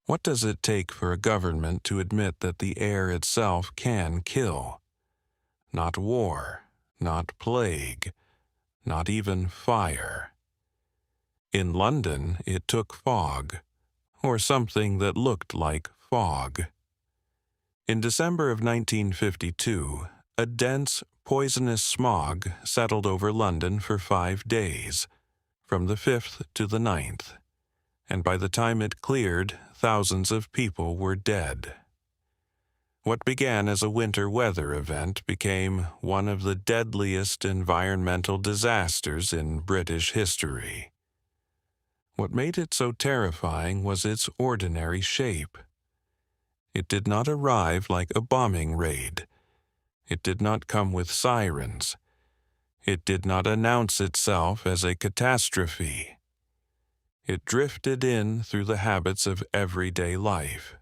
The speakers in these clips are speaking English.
What does it take for a government to admit that the air itself can kill? Not war, not plague, not even fire. In London, it took fog, or something that looked like fog. In December of 1952, a dense, poisonous smog settled over London for 5 days, from the 5th to the 9th, and by the time it cleared, thousands of people were dead. What began as a winter weather event became one of the deadliest environmental disasters in British history. What made it so terrifying was its ordinary shape. It did not arrive like a bombing raid. It did not come with sirens. It did not announce itself as a catastrophe. It drifted in through the habits of everyday life.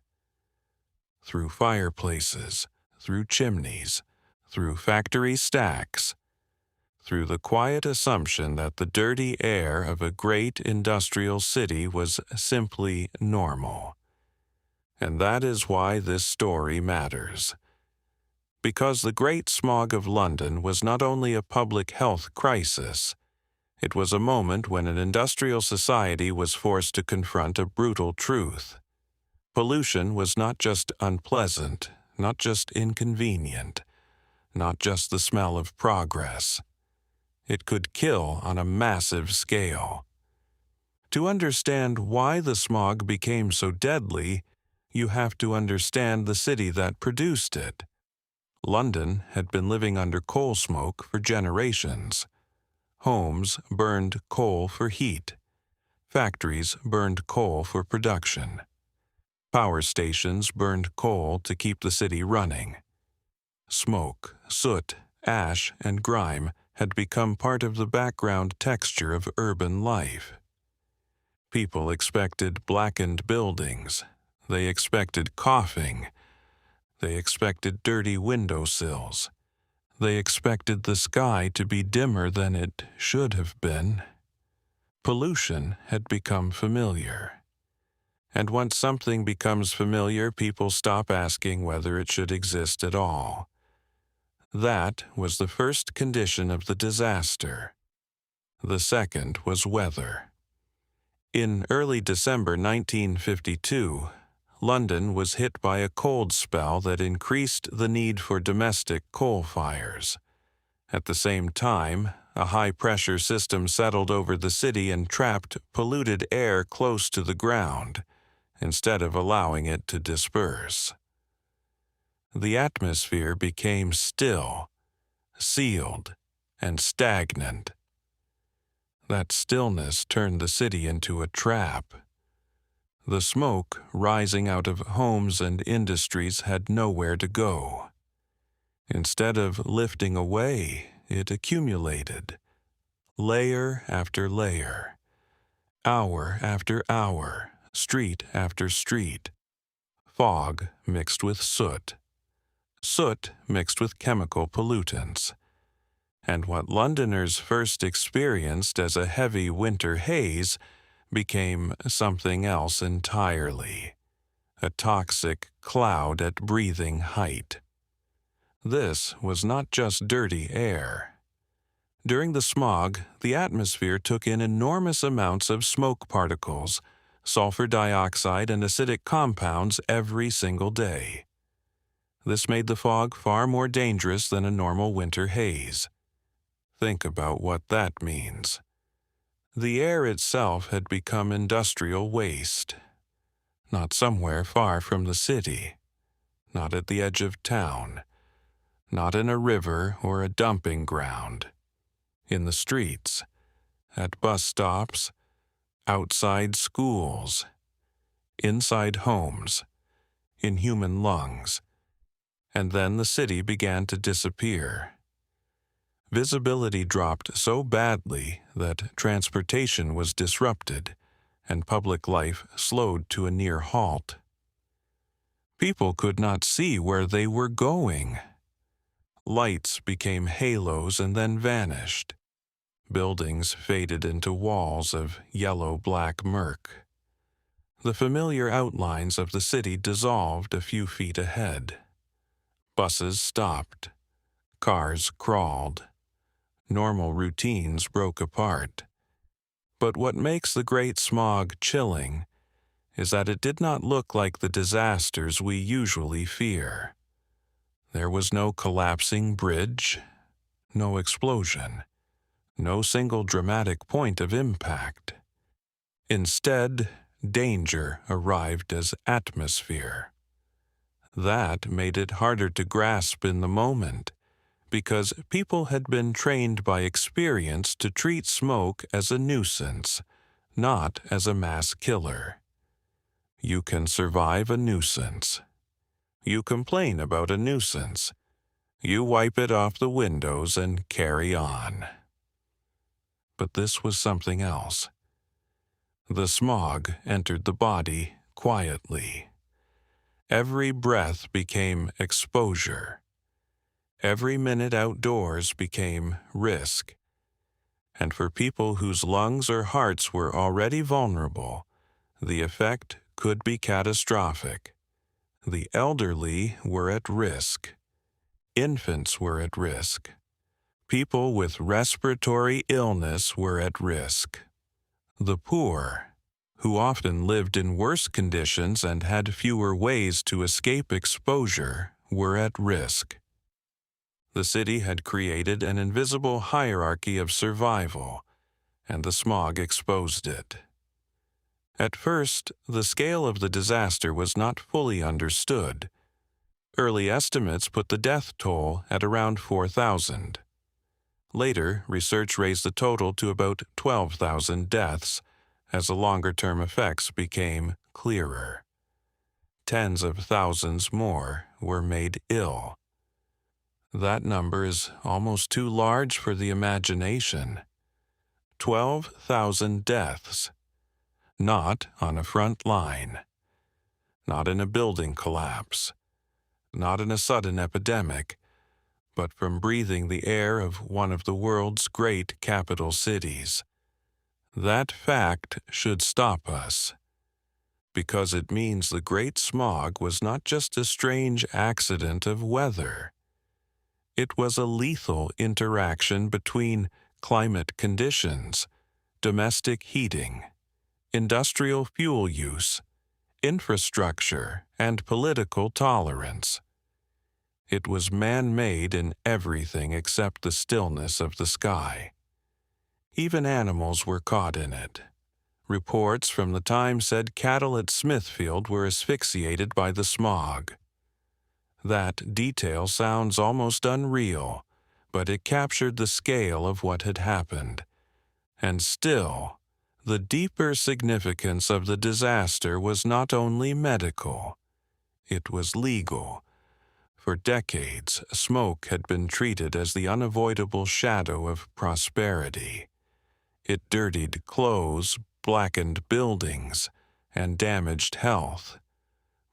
Through fireplaces, through chimneys, through factory stacks, through the quiet assumption that the dirty air of a great industrial city was simply normal. And that is why this story matters. Because the Great Smog of London was not only a public health crisis, it was a moment when an industrial society was forced to confront a brutal truth. Pollution was not just unpleasant, not just inconvenient, not just the smell of progress. It could kill on a massive scale. To understand why the smog became so deadly, you have to understand the city that produced it. London had been living under coal smoke for generations. Homes burned coal for heat. Factories burned coal for production. Power stations burned coal to keep the city running. Smoke, soot, ash, and grime had become part of the background texture of urban life. People expected blackened buildings. They expected coughing. They expected dirty windowsills. They expected the sky to be dimmer than it should have been. Pollution had become familiar. And once something becomes familiar, people stop asking whether it should exist at all. That was the first condition of the disaster. The second was weather. In early December 1952, London was hit by a cold spell that increased the need for domestic coal fires. At the same time, a high-pressure system settled over the city and trapped polluted air close to the ground, instead of allowing it to disperse. The atmosphere became still, sealed, and stagnant. That stillness turned the city into a trap. The smoke rising out of homes and industries had nowhere to go. Instead of lifting away, it accumulated, layer after layer, hour after hour, street after street. Fog mixed with soot. Soot mixed with chemical pollutants. And what Londoners first experienced as a heavy winter haze became something else entirely, a toxic cloud at breathing height. This was not just dirty air. During the smog, the atmosphere took in enormous amounts of smoke particles, sulfur dioxide, and acidic compounds every single day. This made the fog far more dangerous than a normal winter haze. Think about what that means. The air itself had become industrial waste. Not somewhere far from the city. Not at the edge of town. Not in a river or a dumping ground. In the streets. At bus stops. Outside schools. Inside homes. In human lungs. And then the city began to disappear. Visibility dropped so badly that transportation was disrupted, and public life slowed to a near halt. People could not see where they were going. Lights became halos and then vanished. Buildings faded into walls of yellow-black murk. The familiar outlines of the city dissolved a few feet ahead. Buses stopped. Cars crawled. Normal routines broke apart. But what makes the Great Smog chilling is that it did not look like the disasters we usually fear. There was no collapsing bridge, no explosion, no single dramatic point of impact. Instead, danger arrived as atmosphere. That made it harder to grasp in the moment, because people had been trained by experience to treat smoke as a nuisance, not as a mass killer. You can survive a nuisance. You complain about a nuisance. You wipe it off the windows and carry on. But this was something else. The smog entered the body quietly. Every breath became exposure. Every minute outdoors became risk. And for people whose lungs or hearts were already vulnerable, the effect could be catastrophic. The elderly were at risk. Infants were at risk. People with respiratory illness were at risk. The poor, who often lived in worse conditions and had fewer ways to escape exposure, were at risk. The city had created an invisible hierarchy of survival, and the smog exposed it. At first, the scale of the disaster was not fully understood. Early estimates put the death toll at around 4,000. Later, research raised the total to about 12,000 deaths, as the longer-term effects became clearer. Tens of thousands more were made ill. That number is almost too large for the imagination. 12,000 deaths. Not on a front line. Not in a building collapse. Not in a sudden epidemic, but from breathing the air of one of the world's great capital cities. That fact should stop us, because it means the Great Smog was not just a strange accident of weather. It was a lethal interaction between climate conditions, domestic heating, industrial fuel use, infrastructure, and political tolerance. It was man-made in everything except the stillness of the sky. Even animals were caught in it. Reports from the time said cattle at Smithfield were asphyxiated by the smog. That detail sounds almost unreal, but it captured the scale of what had happened. And still, the deeper significance of the disaster was not only medical, it was legal. For decades, smoke had been treated as the unavoidable shadow of prosperity. It dirtied clothes, blackened buildings, and damaged health.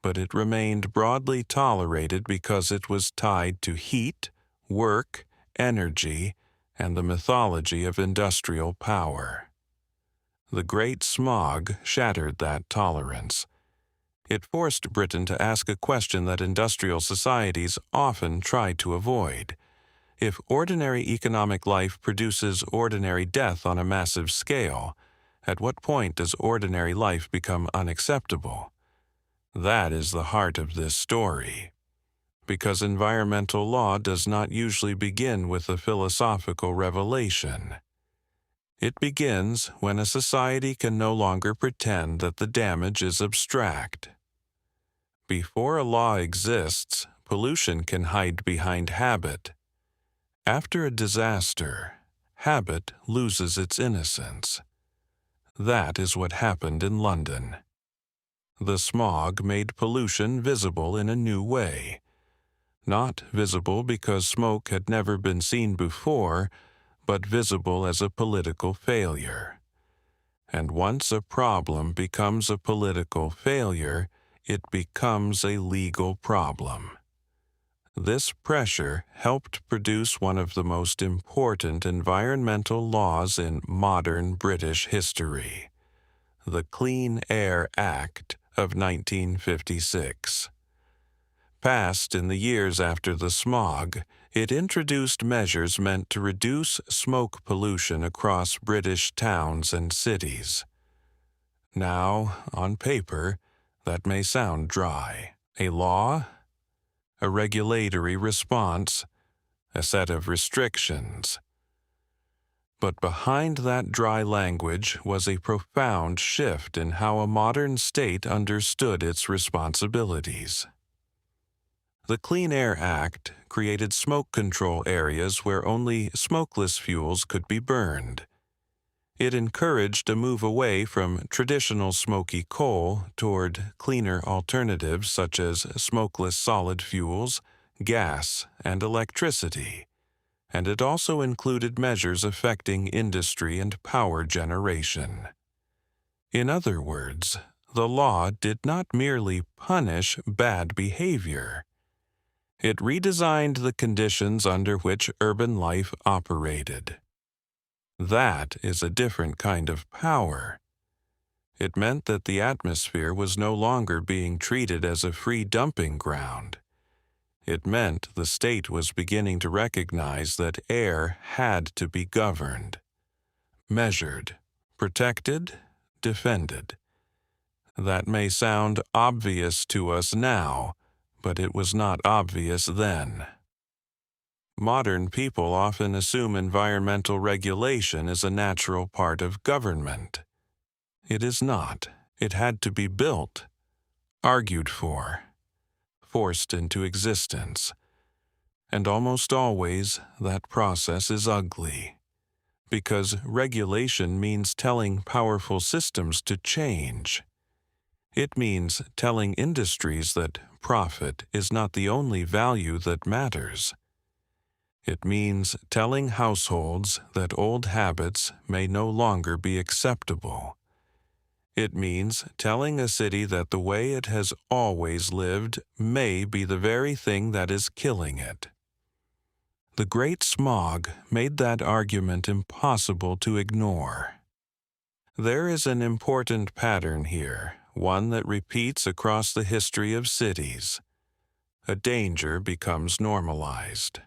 But it remained broadly tolerated because it was tied to heat, work, energy, and the mythology of industrial power. The Great Smog shattered that tolerance. It forced Britain to ask a question that industrial societies often try to avoid. If ordinary economic life produces ordinary death on a massive scale, at what point does ordinary life become unacceptable? That is the heart of this story. Because environmental law does not usually begin with a philosophical revelation. It begins when a society can no longer pretend that the damage is abstract. Before a law exists, pollution can hide behind habit. After a disaster, habit loses its innocence. That is what happened in London. The smog made pollution visible in a new way. Not visible because smoke had never been seen before, but visible as a political failure. And once a problem becomes a political failure, it becomes a legal problem. This pressure helped produce one of the most important environmental laws in modern British history, the Clean Air Act of 1956. Passed in the years after the smog, it introduced measures meant to reduce smoke pollution across British towns and cities. Now, on paper, that may sound dry. A law? A regulatory response? A set of restrictions? But behind that dry language was a profound shift in how a modern state understood its responsibilities. The Clean Air Act created smoke control areas where only smokeless fuels could be burned. It encouraged a move away from traditional smoky coal toward cleaner alternatives such as smokeless solid fuels, gas, and electricity. And it also included measures affecting industry and power generation. In other words, the law did not merely punish bad behavior. It redesigned the conditions under which urban life operated. That is a different kind of power. It meant that the atmosphere was no longer being treated as a free dumping ground. It meant the state was beginning to recognize that air had to be governed, measured, protected, defended. That may sound obvious to us now, but it was not obvious then. Modern people often assume environmental regulation is a natural part of government. It is not. It had to be built, argued for, forced into existence. And almost always, that process is ugly. Because regulation means telling powerful systems to change. It means telling industries that profit is not the only value that matters. It means telling households that old habits may no longer be acceptable. It means telling a city that the way it has always lived may be the very thing that is killing it. The Great Smog made that argument impossible to ignore. There is an important pattern here, one that repeats across the history of cities. A danger becomes normalized.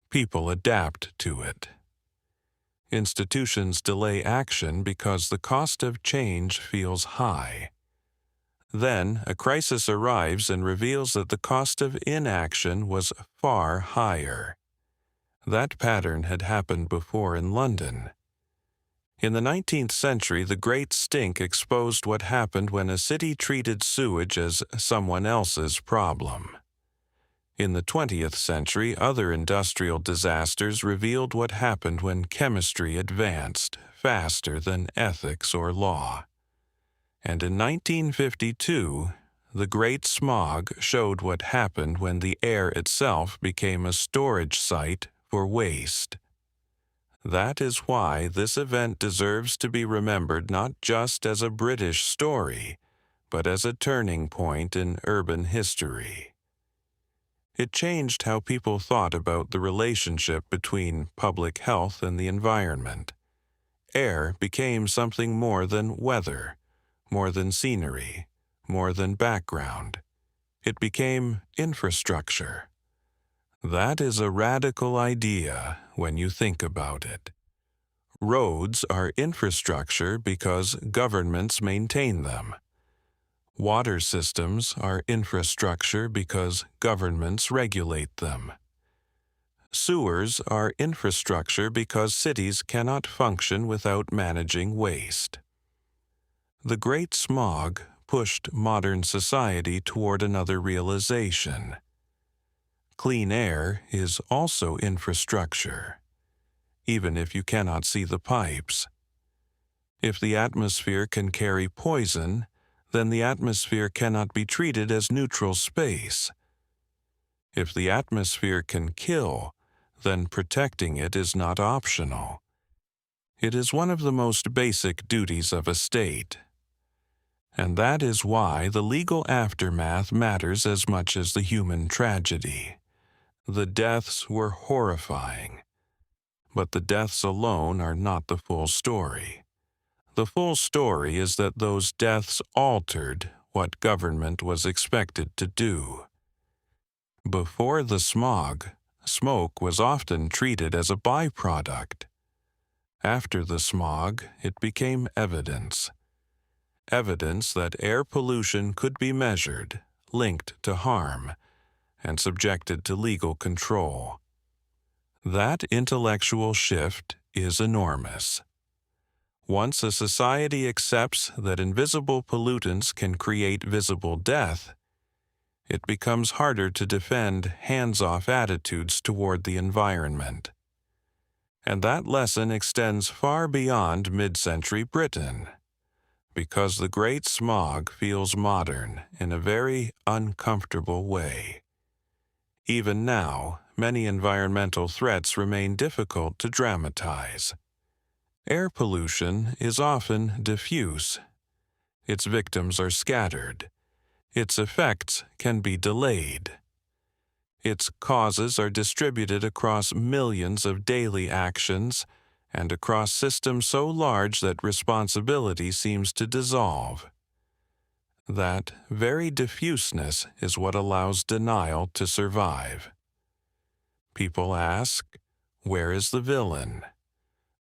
People adapt to it. Institutions delay action because the cost of change feels high. Then, a crisis arrives and reveals that the cost of inaction was far higher. That pattern had happened before in London. In the 19th century, the Great Stink exposed what happened when a city treated sewage as someone else's problem. In the 20th century, other industrial disasters revealed what happened when chemistry advanced faster than ethics or law. And in 1952, the Great Smog showed what happened when the air itself became a storage site for waste. That is why this event deserves to be remembered not just as a British story, but as a turning point in urban history. It changed how people thought about the relationship between public health and the environment. Air became something more than weather, more than scenery, more than background. It became infrastructure. That is a radical idea when you think about it. Roads are infrastructure because governments maintain them. Water systems are infrastructure because governments regulate them. Sewers are infrastructure because cities cannot function without managing waste. The Great Smog pushed modern society toward another realization. Clean air is also infrastructure, even if you cannot see the pipes. If the atmosphere can carry poison, then the atmosphere cannot be treated as neutral space. If the atmosphere can kill, then protecting it is not optional. It is one of the most basic duties of a state. And that is why the legal aftermath matters as much as the human tragedy. The deaths were horrifying, but the deaths alone are not the full story. The full story is that those deaths altered what government was expected to do. Before the smog, smoke was often treated as a byproduct. After the smog, it became evidence. Evidence that air pollution could be measured, linked to harm, and subjected to legal control. That intellectual shift is enormous. Once a society accepts that invisible pollutants can create visible death, it becomes harder to defend hands-off attitudes toward the environment. And that lesson extends far beyond mid-century Britain, because the Great Smog feels modern in a very uncomfortable way. Even now, many environmental threats remain difficult to dramatize. Air pollution is often diffuse. Its victims are scattered. Its effects can be delayed. Its causes are distributed across millions of daily actions and across systems so large that responsibility seems to dissolve. That very diffuseness is what allows denial to survive. People ask, where is the villain?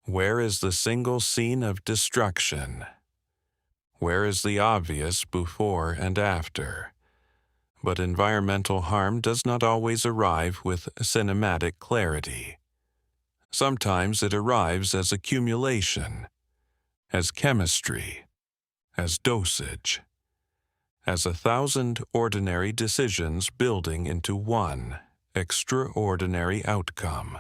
Where is the single scene of destruction? Where is the obvious before and after? But environmental harm does not always arrive with cinematic clarity. Sometimes it arrives as accumulation, as chemistry, as dosage, as 1,000 ordinary decisions building into one extraordinary outcome.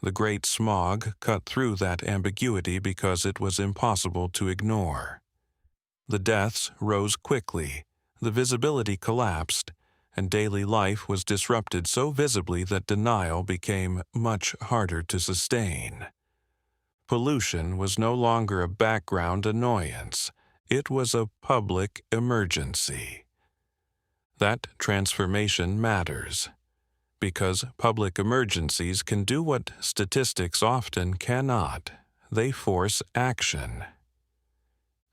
The Great Smog cut through that ambiguity because it was impossible to ignore. The deaths rose quickly, the visibility collapsed, and daily life was disrupted so visibly that denial became much harder to sustain. Pollution was no longer a background annoyance. It was a public emergency. That transformation matters, because public emergencies can do what statistics often cannot. They force action.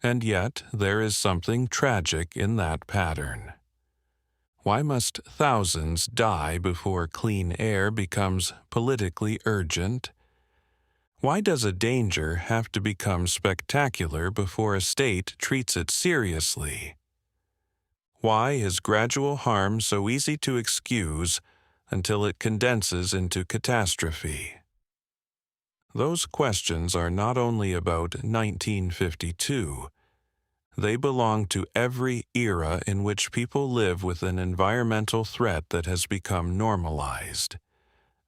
And yet, there is something tragic in that pattern. Why must thousands die before clean air becomes politically urgent? Why does a danger have to become spectacular before a state treats it seriously? Why is gradual harm so easy to excuse until it condenses into catastrophe? Those questions are not only about 1952. They belong to every era in which people live with an environmental threat that has become normalized.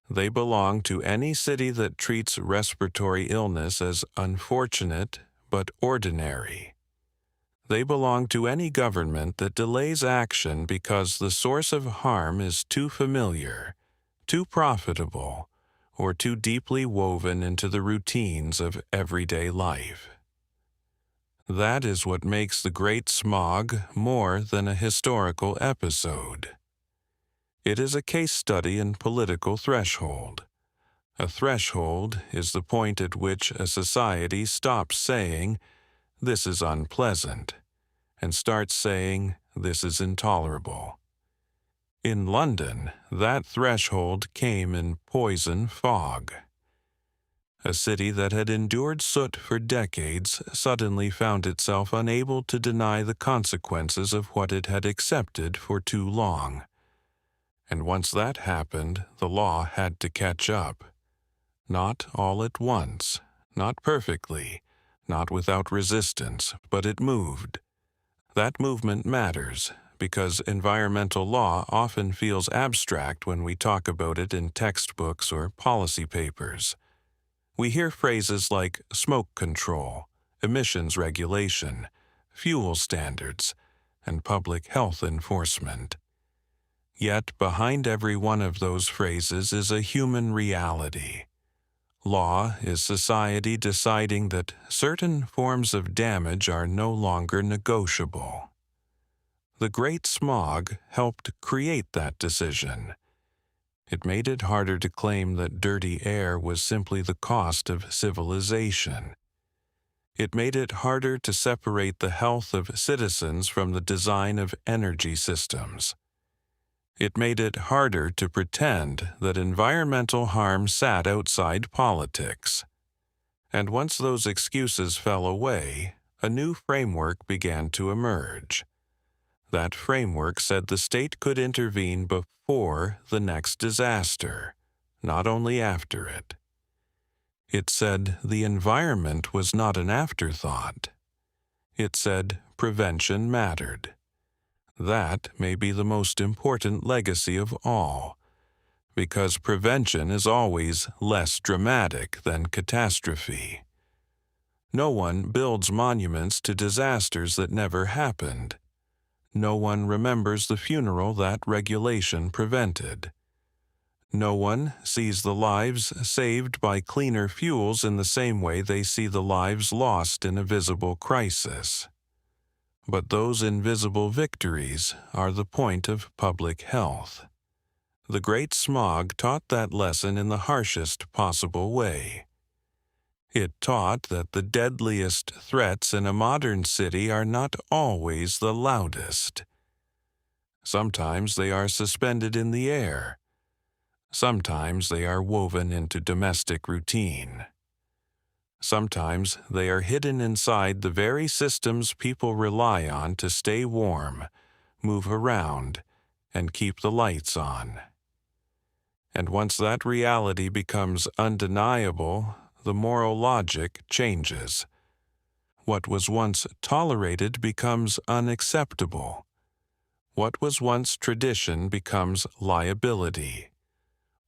They belong to any city that treats respiratory illness as unfortunate but ordinary. They belong to any government that delays action because the source of harm is too familiar, too profitable, or too deeply woven into the routines of everyday life. That is what makes the Great Smog more than a historical episode. It is a case study in political threshold. A threshold is the point at which a society stops saying, "This is unpleasant," and starts saying, "This is intolerable." In London, that threshold came in poison fog. A city that had endured soot for decades suddenly found itself unable to deny the consequences of what it had accepted for too long. And once that happened, the law had to catch up. Not all at once, not perfectly, not without resistance, but it moved. That movement matters, because environmental law often feels abstract when we talk about it in textbooks or policy papers. We hear phrases like smoke control, emissions regulation, fuel standards, and public health enforcement. Yet behind every one of those phrases is a human reality. Law is society deciding that certain forms of damage are no longer negotiable. The Great Smog helped create that decision. It made it harder to claim that dirty air was simply the cost of civilization. It made it harder to separate the health of citizens from the design of energy systems. It made it harder to pretend that environmental harm sat outside politics. And once those excuses fell away, a new framework began to emerge. That framework said the state could intervene before the next disaster, not only after it. It said the environment was not an afterthought. It said prevention mattered. That may be the most important legacy of all, because prevention is always less dramatic than catastrophe. No one builds monuments to disasters that never happened. No one remembers the funeral that regulation prevented. No one sees the lives saved by cleaner fuels in the same way they see the lives lost in a visible crisis. But those invisible victories are the point of public health. The Great Smog taught that lesson in the harshest possible way. It taught that the deadliest threats in a modern city are not always the loudest. Sometimes they are suspended in the air. Sometimes they are woven into domestic routine. Sometimes they are hidden inside the very systems people rely on to stay warm, move around, and keep the lights on. And once that reality becomes undeniable, the moral logic changes. What was once tolerated becomes unacceptable. What was once tradition becomes liability.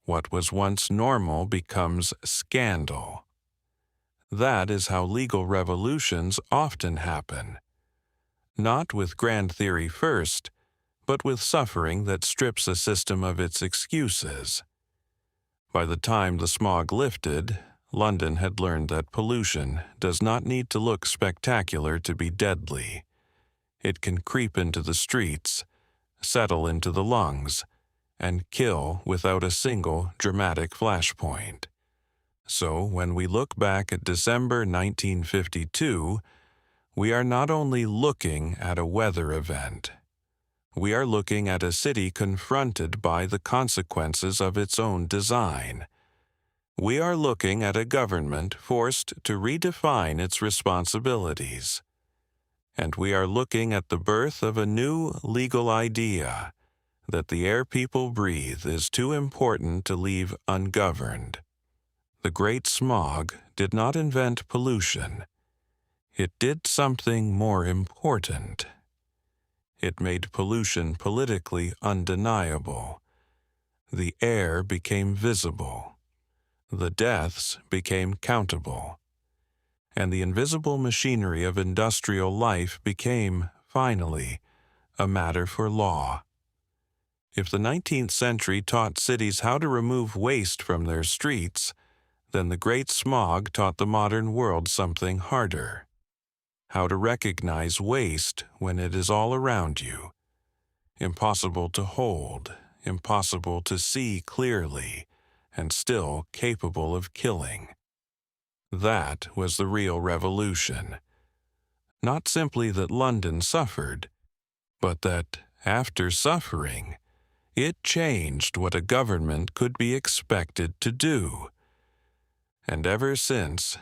What was once normal becomes scandal. That is how legal revolutions often happen. Not with grand theory first, but with suffering that strips a system of its excuses. By the time the smog lifted, London had learned that pollution does not need to look spectacular to be deadly. It can creep into the streets, settle into the lungs, and kill without a single dramatic flashpoint. So when we look back at December 1952, we are not only looking at a weather event. We are looking at a city confronted by the consequences of its own design. We are looking at a government forced to redefine its responsibilities. And we are looking at the birth of a new legal idea that the air people breathe is too important to leave ungoverned. The Great Smog did not invent pollution. It did something more important. It made pollution politically undeniable. The air became visible. The deaths became countable. And the invisible machinery of industrial life became, finally, a matter for law. If the 19th century taught cities how to remove waste from their streets, then the Great Smog taught the modern world something harder. How to recognize waste when it is all around you. Impossible to hold, impossible to see clearly, and still capable of killing. That was the real revolution. Not simply that London suffered, but that, after suffering, it changed what a government could be expected to do. And ever since,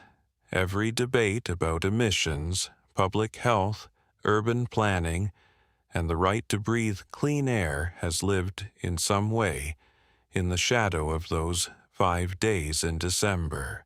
every debate about emissions, public health, urban planning, and the right to breathe clean air has lived, in some way, in the shadow of those 5 days in December.